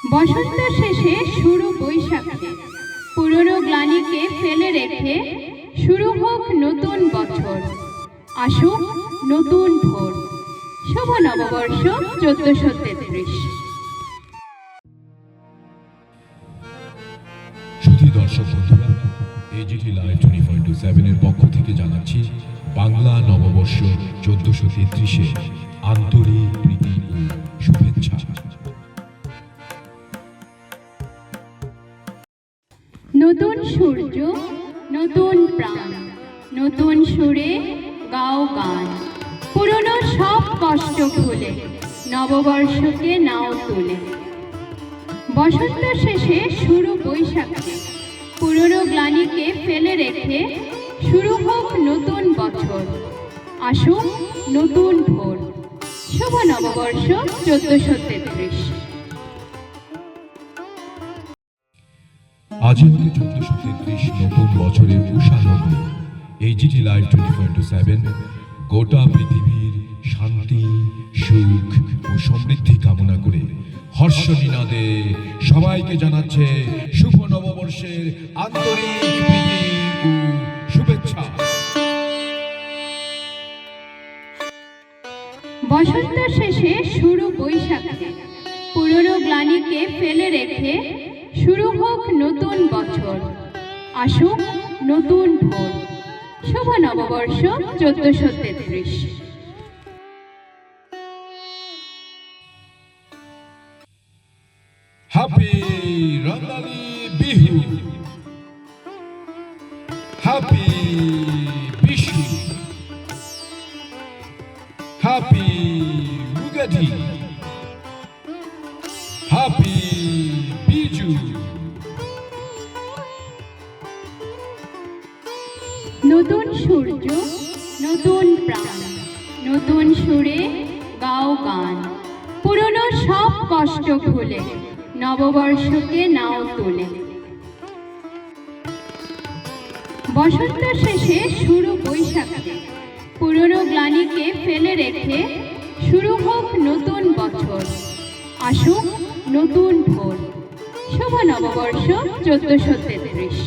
বসন্ত শেষে শুরু বৈশাখে, পুরনো গ্লানিকে ফেলে রেখে শুরু হোক নতুন বছর, আসুক নতুন ভোর। শুভ নববর্ষ 1433। সুধী দর্শক বন্ধুরা, এজিটি লাইভ 24/7 এর পক্ষ থেকে জানাচ্ছি বাংলা নববর্ষ 1433 আন্তরিক প্রীতি ও শুভেচ্ছা। নতুন সূর্য, নতুন প্রাণ, নতুন সুরে গাও গান। পুরনো সব কষ্ট ভুলে নববর্ষকে নাও তুলে। বসন্ত শেষে শুরু বৈশাখে, পুরনো গ্লানিকে ফেলে রেখে শুরু হোক নতুন বছর, আসুক নতুন ভোর। শুভ নববর্ষ 1433। আজ হতে 1433 নতুন বছরের উষালগ্নে এজিটি লাইভ 24/7 গোটা পৃথিবীর শান্তি, সুখ ও সমৃদ্ধি কামনা করে হর্ষ নিনাদে সবাইকে জানাচ্ছে শুভ নববর্ষের আন্তরিক প্রীতি ও শুভেচ্ছা। বসন্ত শেষে শুরু বৈশাখে, পুরনো গ্লানিকে ফেলে রেখে শুরু হোক নতুন বছর, আসুক নতুন ভোর। শুভ নববর্ষ 1433। Happy Rongali Bihu, happy Bishu, happy Ugadi, happy Biju. নতুন সূর্য, নতুন প্রাণ, নতুন সুরে গাও গান। পুরনো সব কষ্ট ভুলে নববর্ষকে নাও তুলে। বসন্ত শেষে শুরু বৈশাখে, পুরনো গ্লানিকে ফেলে রেখে শুরু হোক নতুন বছর, আসুক নতুন ভোর। শুভ নববর্ষ 1433।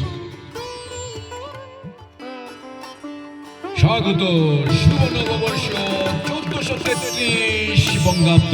স্বাগত শুভ নববর্ষ 1433 বঙ্গাব্দ।